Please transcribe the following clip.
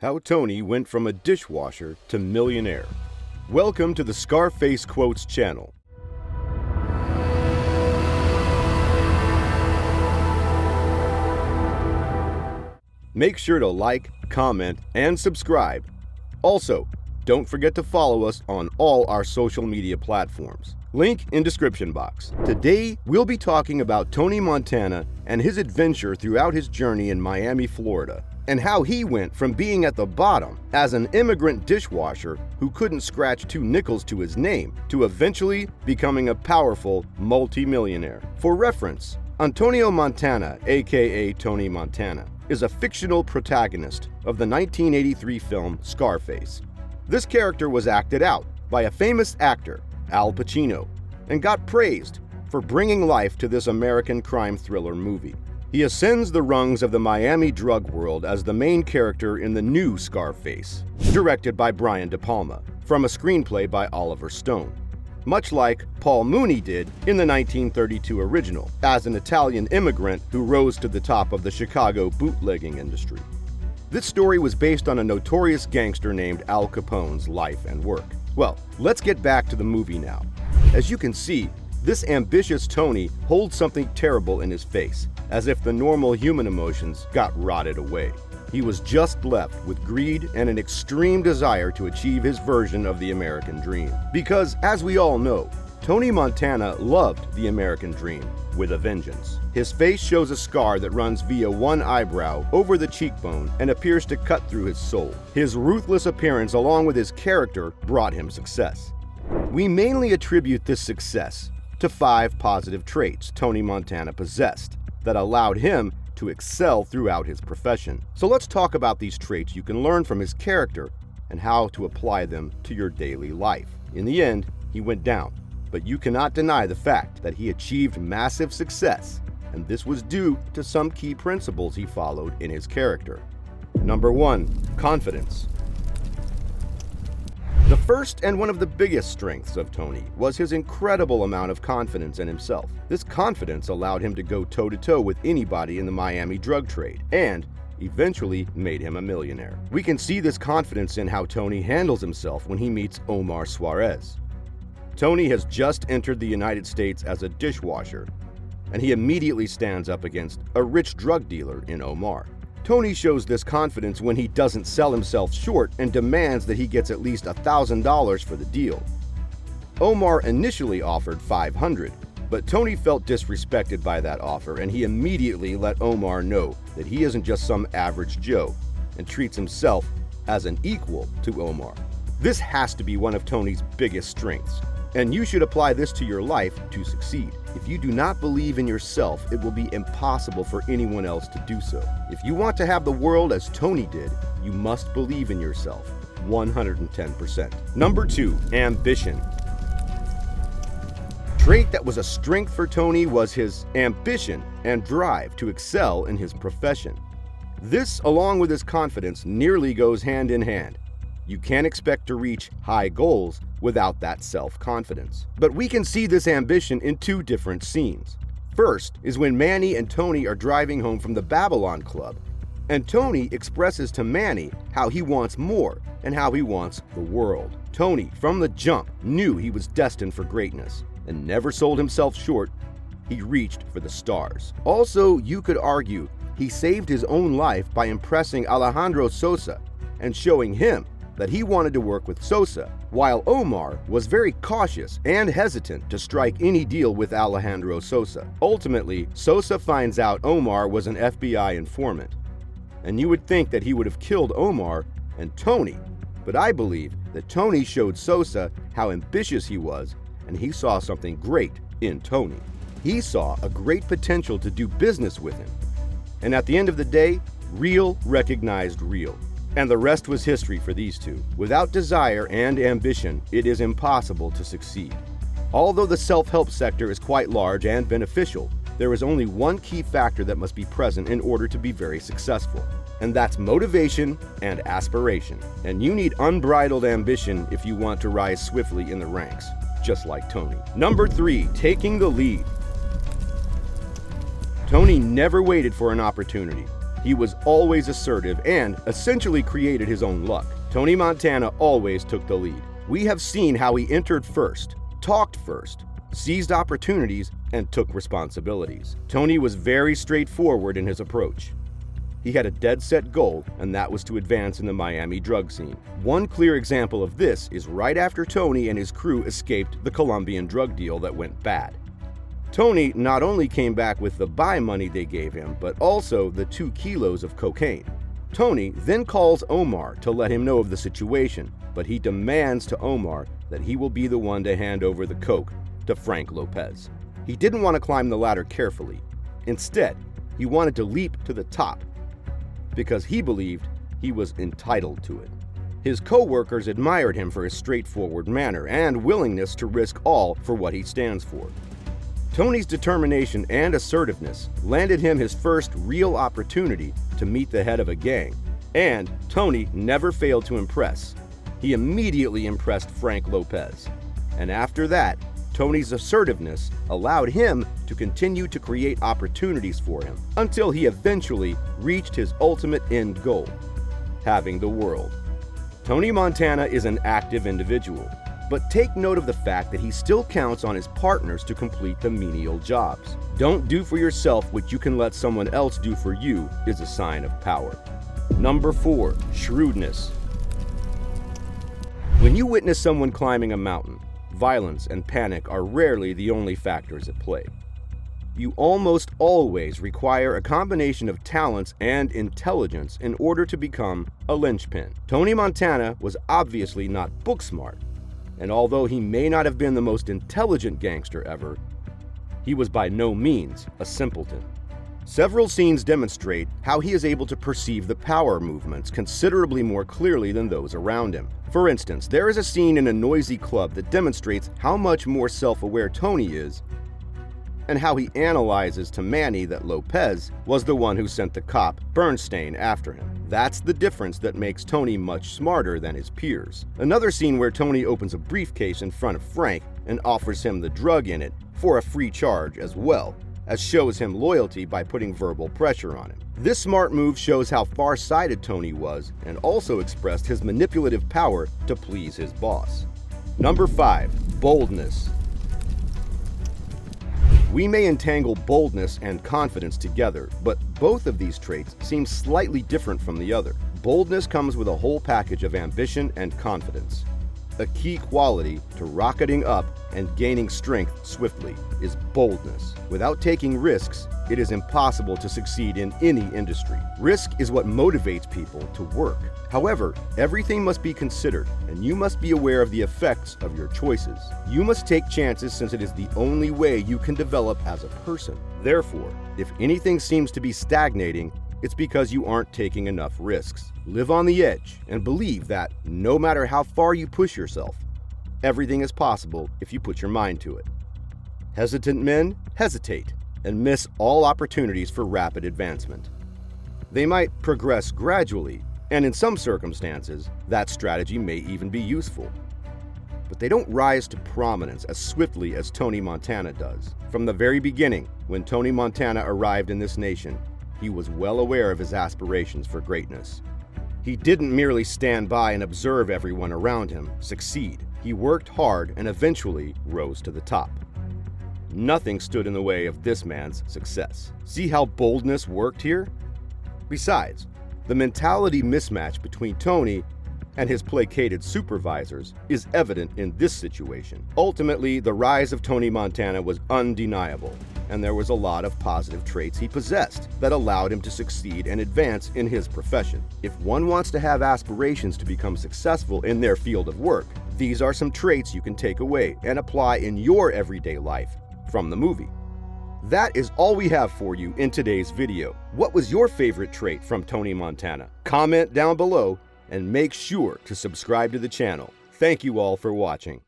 How Tony went from a dishwasher to millionaire. Welcome to the Scarface Quotes channel. Make sure to like, comment, and subscribe. Also, don't forget to follow us on all our social media platforms. Link in description box. Today, we'll be talking about Tony Montana and his adventure throughout his journey in Miami, Florida, and how he went from being at the bottom as an immigrant dishwasher who couldn't scratch 2 nickels to his name to eventually becoming a powerful multi-millionaire. For reference, Antonio Montana, aka Tony Montana, is a fictional protagonist of the 1983 film Scarface. This character was acted out by a famous actor, Al Pacino, and got praised for bringing life to this American crime thriller movie. He ascends the rungs of the Miami drug world as the main character in the new Scarface, directed by Brian De Palma, from a screenplay by Oliver Stone, much like Paul Mooney did in the 1932 original, as an Italian immigrant who rose to the top of the Chicago bootlegging industry. This story was based on a notorious gangster named Al Capone's life and work. Well, let's get back to the movie now. As you can see, this ambitious Tony holds something terrible in his face, as if the normal human emotions got rotted away. He was just left with greed and an extreme desire to achieve his version of the American dream. Because, as we all know, Tony Montana loved the American dream with a vengeance. His face shows a scar that runs via one eyebrow over the cheekbone and appears to cut through his soul. His ruthless appearance along with his character brought him success. We mainly attribute this success to 5 positive traits Tony Montana possessed that allowed him to excel throughout his profession. So let's talk about these traits you can learn from his character and how to apply them to your daily life. In the end, he went down, but you cannot deny the fact that he achieved massive success, and this was due to some key principles he followed in his character. Number 1, confidence. The first and one of the biggest strengths of Tony was his incredible amount of confidence in himself. This confidence allowed him to go toe-to-toe with anybody in the Miami drug trade, and eventually made him a millionaire. We can see this confidence in how Tony handles himself when he meets Omar Suarez. Tony has just entered the United States as a dishwasher, and he immediately stands up against a rich drug dealer in Omar. Tony shows this confidence when he doesn't sell himself short and demands that he gets at least $1,000 for the deal. Omar initially offered $500, but Tony felt disrespected by that offer, and he immediately let Omar know that he isn't just some average Joe and treats himself as an equal to Omar. This has to be one of Tony's biggest strengths, and you should apply this to your life to succeed. If you do not believe in yourself, it will be impossible for anyone else to do so. If you want to have the world as Tony did, you must believe in yourself 110%. Number 2, ambition. Trait that was a strength for Tony was his ambition and drive to excel in his profession. This, along with his confidence, nearly goes hand in hand. You can't expect to reach high goals without that self-confidence. But we can see this ambition in 2 different scenes. First is when Manny and Tony are driving home from the Babylon Club, and Tony expresses to Manny how he wants more and how he wants the world. Tony, from the jump, knew he was destined for greatness and never sold himself short. He reached for the stars. Also, you could argue he saved his own life by impressing Alejandro Sosa and showing him that he wanted to work with Sosa, while Omar was very cautious and hesitant to strike any deal with Alejandro Sosa. Ultimately, Sosa finds out Omar was an FBI informant, and you would think that he would have killed Omar and Tony, but I believe that Tony showed Sosa how ambitious he was, and he saw something great in Tony. He saw a great potential to do business with him, and at the end of the day, real recognized real. And the rest was history for these two. Without desire and ambition, it is impossible to succeed. Although the self-help sector is quite large and beneficial, there is only one key factor that must be present in order to be very successful, and that's motivation and aspiration. And you need unbridled ambition if you want to rise swiftly in the ranks, just like Tony. Number 3, taking the lead. Tony never waited for an opportunity. He was always assertive and essentially created his own luck. Tony Montana always took the lead. We have seen how he entered first, talked first, seized opportunities, and took responsibilities. Tony was very straightforward in his approach. He had a dead-set goal, and that was to advance in the Miami drug scene. One clear example of this is right after Tony and his crew escaped the Colombian drug deal that went bad. Tony not only came back with the buy money they gave him, but also the 2 kilos of cocaine. Tony then calls Omar to let him know of the situation, but he demands to Omar that he will be the one to hand over the coke to Frank Lopez. He didn't want to climb the ladder carefully. Instead, he wanted to leap to the top because he believed he was entitled to it. His co-workers admired him for his straightforward manner and willingness to risk all for what he stands for. Tony's determination and assertiveness landed him his first real opportunity to meet the head of a gang, and Tony never failed to impress. He immediately impressed Frank Lopez, and after that, Tony's assertiveness allowed him to continue to create opportunities for him until he eventually reached his ultimate end goal, having the world. Tony Montana is an active individual, but take note of the fact that he still counts on his partners to complete the menial jobs. Don't do for yourself what you can let someone else do for you is a sign of power. Number 4, shrewdness. When you witness someone climbing a mountain, violence and panic are rarely the only factors at play. You almost always require a combination of talents and intelligence in order to become a linchpin. Tony Montana was obviously not book smart, and although he may not have been the most intelligent gangster ever, he was by no means a simpleton. Several scenes demonstrate how he is able to perceive the power movements considerably more clearly than those around him. For instance, there is a scene in a noisy club that demonstrates how much more self-aware Tony is and how he analyzes to Manny that Lopez was the one who sent the cop, Bernstein, after him. That's the difference that makes Tony much smarter than his peers. Another scene where Tony opens a briefcase in front of Frank and offers him the drug in it for a free charge as well, as shows him loyalty by putting verbal pressure on him. This smart move shows how far-sighted Tony was and also expressed his manipulative power to please his boss. Number 5, boldness. We may entangle boldness and confidence together, but both of these traits seem slightly different from the other. Boldness comes with a whole package of ambition and confidence. A key quality to rocketing up and gaining strength swiftly is boldness. Without taking risks, it is impossible to succeed in any industry. Risk is what motivates people to work. However, everything must be considered, and you must be aware of the effects of your choices. You must take chances since it is the only way you can develop as a person. Therefore, if anything seems to be stagnating, it's because you aren't taking enough risks. Live on the edge and believe that no matter how far you push yourself, everything is possible if you put your mind to it. Hesitant men hesitate and miss all opportunities for rapid advancement. They might progress gradually, and in some circumstances, that strategy may even be useful. But they don't rise to prominence as swiftly as Tony Montana does. From the very beginning, when Tony Montana arrived in this nation, he was well aware of his aspirations for greatness. He didn't merely stand by and observe everyone around him succeed. He worked hard and eventually rose to the top. Nothing stood in the way of this man's success. See how boldness worked here? Besides, the mentality mismatch between Tony and his placated supervisors is evident in this situation. Ultimately, the rise of Tony Montana was undeniable, and there was a lot of positive traits he possessed that allowed him to succeed and advance in his profession. If one wants to have aspirations to become successful in their field of work, these are some traits you can take away and apply in your everyday life from the movie. That is all we have for you in today's video. What was your favorite trait from Tony Montana? Comment down below and make sure to subscribe to the channel. Thank you all for watching.